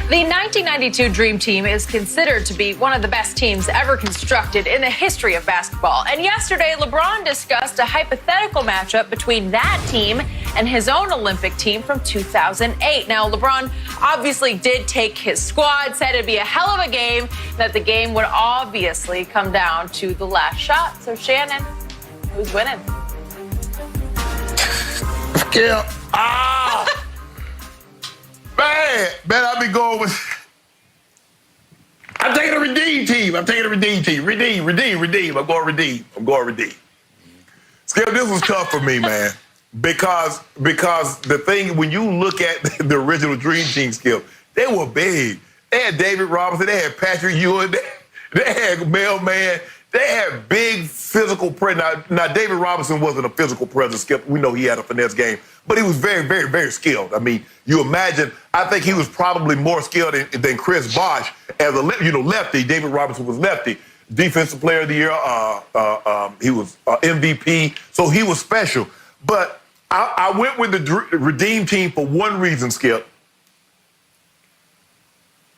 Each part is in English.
The 1992 Dream Team is considered to be one of the best teams ever constructed in the history of basketball. And yesterday, LeBron discussed a hypothetical matchup between that team and his own Olympic team from 2008. Now, LeBron obviously did take his squad, said it'd be a hell of a game, that the game would obviously come down to the last shot. So, Shannon, who's winning? Yeah. Man, I've been going with. I'm taking a redeem team. Redeem. I'm going redeem. Skip, this was tough for me, man, because the thing, when you look at the original Dream Team, Skip, they were big. They had David Robinson, they had Patrick Ewing, they had Mailman. They had big physical presence. Now, David Robinson wasn't a physical presence, Skip. We know he had a finesse game, but he was very, very, very skilled. I mean, you imagine, I think he was probably more skilled than Chris Bosh as a lefty. David Robinson was lefty. Defensive Player of the Year. He was MVP, so he was special. But I went with the Redeem Team for one reason, Skip.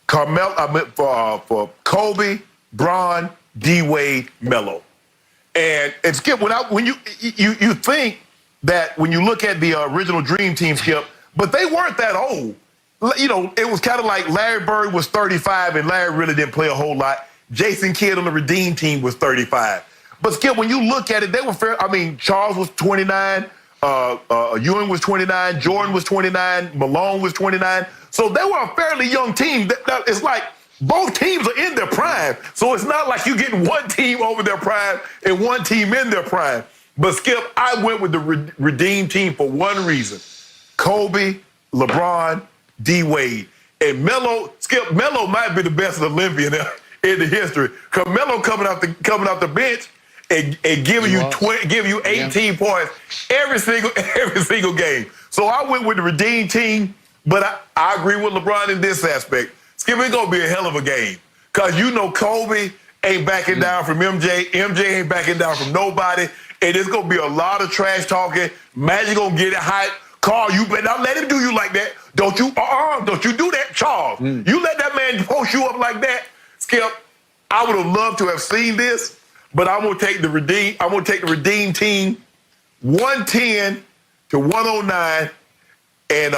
I went for Kobe, Bron, D-Wade, Melo. And Skip, when you think that when you look at the original Dream Team, Skip, but they weren't that old. You know, it was kind of like Larry Bird was 35 and Larry really didn't play a whole lot. Jason Kidd on the Redeem Team was 35. But Skip, when you look at it, they were fair. I mean, Charles was 29, Ewing was 29, Jordan was 29, Malone was 29. So they were a fairly young team. It's like both teams are in their prime. So it's not like you getting one team over their prime and one team in their prime. But Skip, I went with the Redeem Team for one reason. Kobe, LeBron, D-Wade. And Melo, Skip, Melo might be the best Olympian in the history. Because Melo coming off the bench and giving you 18 points every single game. So I went with the Redeem Team, but I agree with LeBron in this aspect. Skip, it's going to be a hell of a game. Because you know Kobe ain't backing down from MJ. MJ ain't backing down from nobody. And it's going to be a lot of trash talking. Magic going to get it hot. Carl, you better not let him do you like that. Don't you do that, Charles. You let that man post you up like that. Skip, I would have loved to have seen this, but I'm going to take the Redeem Team 110 to 109. And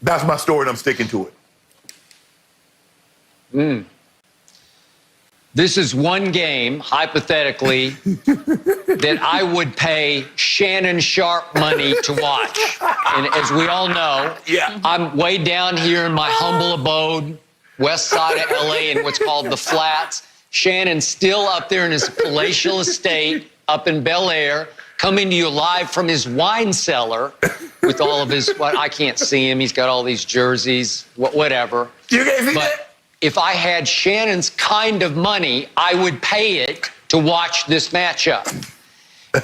that's my story, and I'm sticking to it. This is one game, hypothetically, that I would pay Shannon Sharpe money to watch. And as we all know, I'm way down here in my humble abode, west side of L.A. in what's called the Flats. Shannon's still up there in his palatial estate up in Bel Air, coming to you live from his wine cellar with all of his, I can't see him. He's got all these jerseys, whatever. You can't see that? If I had Shannon's kind of money, I would pay it to watch this matchup.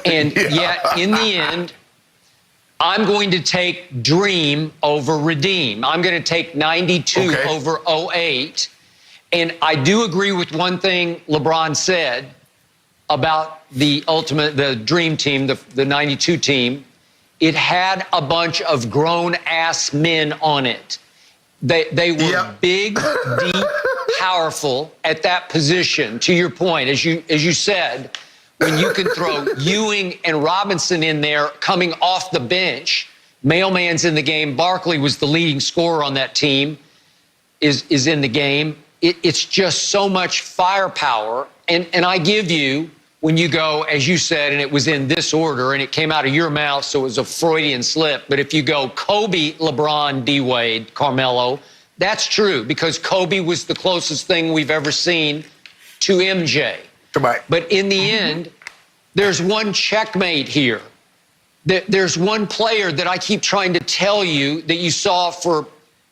And yet, in the end, I'm going to take Dream over Redeem. I'm going to take 92 over 08. And I do agree with one thing LeBron said about the Dream Team, the 92 team. It had a bunch of grown-ass men on it. They were big, deep, powerful at that position. To your point, as you said, when you can throw Ewing and Robinson in there coming off the bench, Mailman's in the game. Barkley was the leading scorer on that team, is in the game. It's just so much firepower. And I give you, when you go, as you said, and it was in this order, and it came out of your mouth, so it was a Freudian slip. But if you go Kobe, LeBron, D-Wade, Carmelo, that's true, because Kobe was the closest thing we've ever seen to MJ. But in the end, there's one checkmate here. There's one player that I keep trying to tell you that you saw for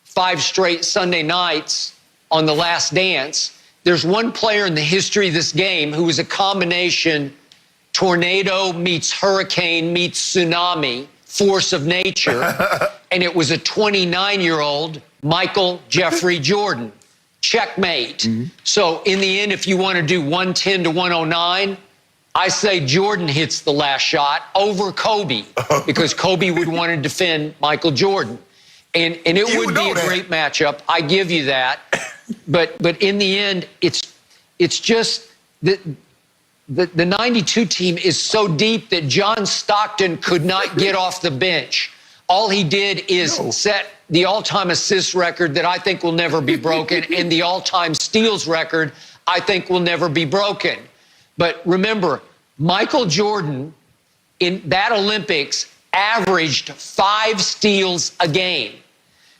5 straight Sunday nights on The Last Dance. There's one player in the history of this game who was a combination tornado meets hurricane meets tsunami, force of nature, and it was a 29-year-old Michael Jeffrey Jordan. Checkmate. So in the end, if you want to do 110 to 109, I say Jordan hits the last shot over Kobe because Kobe would want to defend Michael Jordan. And it would be a great matchup. I give you that. But in the end, it's just that the 92 team is so deep that John Stockton could not get off the bench. All he did is set the all-time assist record that I think will never be broken, and the all-time steals record I think will never be broken. But remember, Michael Jordan in that Olympics averaged 5 steals a game.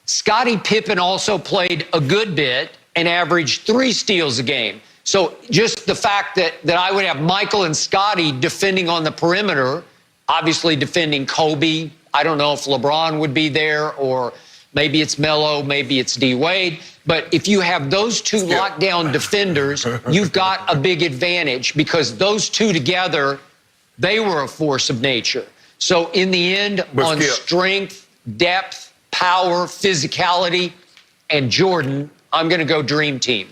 Scottie Pippen also played a good bit and averaged 3 steals a game. So just the fact that I would have Michael and Scottie defending on the perimeter, obviously defending Kobe. I don't know if LeBron would be there, or maybe it's Melo, maybe it's D. Wade. But if you have those two lockdown defenders, you've got a big advantage, because those two together, they were a force of nature. So in the end, on strength, depth, power, physicality, and Jordan, I'm going to go Dream Team.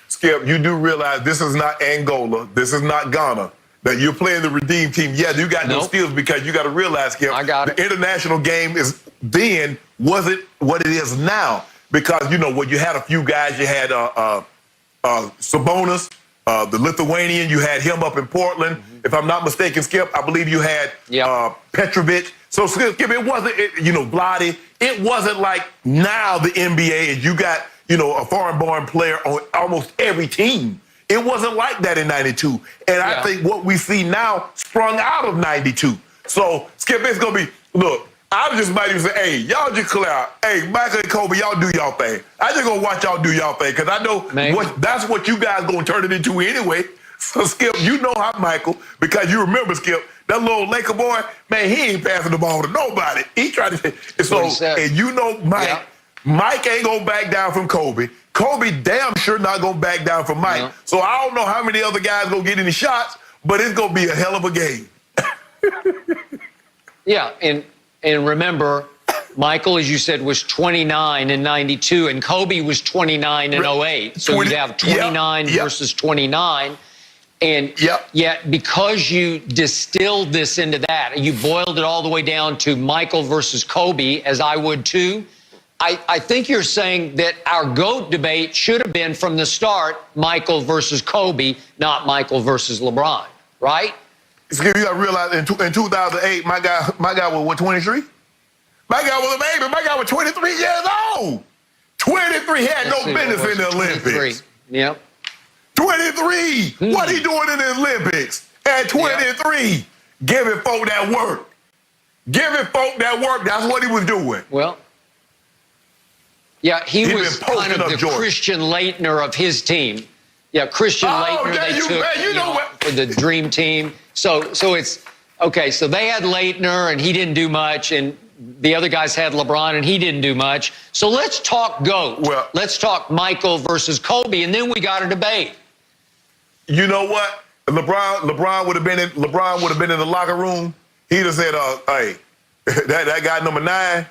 Skip, you do realize this is not Angola, this is not Ghana, that you're playing the Redeem Team. Yeah, you got no steals, because you got to realize, Skip, the international game then wasn't what it is now. Because, you know, when you had a few guys, you had Sabonis, the Lithuanian, you had him up in Portland. If I'm not mistaken, Skip, I believe you had Petrovic. So, Skip, it wasn't, Vlade. It wasn't like now the NBA is you got, a foreign-born player on almost every team. It wasn't like that in 92. And I think what we see now sprung out of 92. So, Skip, it's going to be, look, I just might even say, hey, y'all just clear out. Hey, Michael and Kobe, y'all do y'all thing. I just going to watch y'all do y'all thing, because I know that's what you guys going to turn it into anyway. So, Skip, you know how Michael, because you remember, Skip, that little Laker boy, man, he ain't passing the ball to nobody. He tried to and you know Mike, Mike ain't going to back down from Kobe. Kobe damn sure not going to back down from Mike. So I don't know how many other guys going to get any shots, but it's going to be a hell of a game. And remember, Michael, as you said, was 29 in 92, and Kobe was 29 in 08. So you'd have 29 versus 29. And yet, because you distilled this into that, you boiled it all the way down to Michael versus Kobe, as I would too, I think you're saying that our GOAT debate should have been from the start Michael versus Kobe, not Michael versus LeBron, right? You got to realize in 2008, my guy was what, 23? My guy was a baby. My guy was 23 years old. 23 had no business in the Olympics. 23. What he doing in the Olympics at 23? Giving folk that work. Giving folk that work. That's what he was doing. Well, he was kind of the Christian Laettner of his team. Christian Laettner they took for the Dream Team. So it's okay. So they had Laettner, and he didn't do much, and the other guys had LeBron, and he didn't do much. So let's talk GOAT. Well, let's talk Michael versus Kobe, and then we got a debate. You know what? LeBron would have been in the locker room. He'd have said, "Hey, that guy number 9,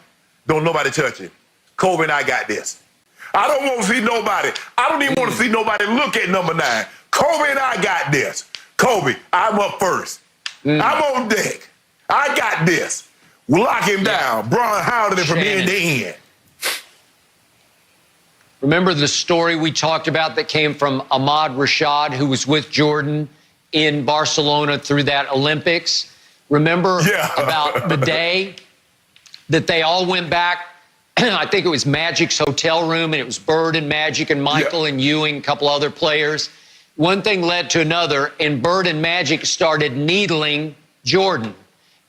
don't nobody touch him. Kobe and I got this. I don't want to see nobody. I don't even want to see nobody look at number 9. Kobe and I got this. Kobe, I'm up first. I'm on deck. I got this. We'll lock him down. Bron hounded him from end to end." Remember the story we talked about that came from Ahmad Rashad, who was with Jordan in Barcelona through that Olympics? Remember about the day that they all went back? I think it was Magic's hotel room, and it was Bird and Magic and Michael and Ewing, a couple other players. One thing led to another, and Bird and Magic started needling Jordan.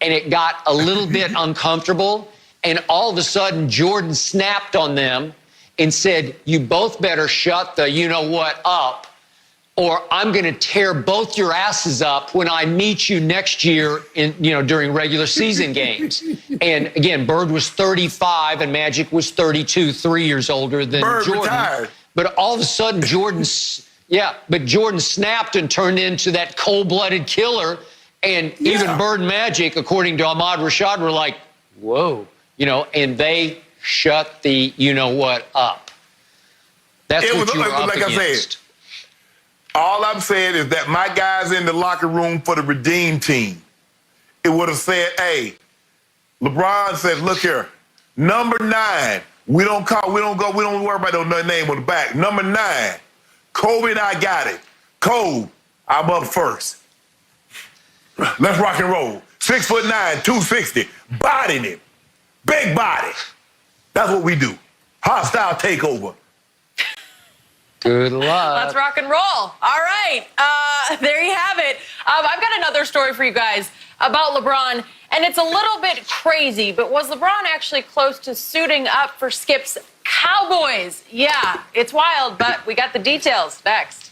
And it got a little bit uncomfortable, and all of a sudden Jordan snapped on them and said, "You both better shut the you-know-what up, or I'm going to tear both your asses up when I meet you next year during regular season games." And again, Bird was 35 and Magic was 32, 3 years older than Jordan. Retired. But all of a sudden Jordan snapped and turned into that cold-blooded killer. And even Bird and Magic, according to Ahmad Rashad, were like, whoa, and they shut the you-know-what up. That's what you were up against. I said, all I'm saying is that my guys in the locker room for the Redeem Team, it would have said, hey, LeBron says, look here, Number 9. We don't worry about no name on the back. Number 9. Kobe and I got it. Kobe, I'm up first. Let's rock and roll. 6'9", 260. Bodied him. Big body. That's what we do. Hostile takeover. Good luck. Let's rock and roll. All right. There you have it. I've got another story for you guys about LeBron, and it's a little bit crazy, but was LeBron actually close to suiting up for Skip's Cowboys? Yeah, it's wild, but we got the details next.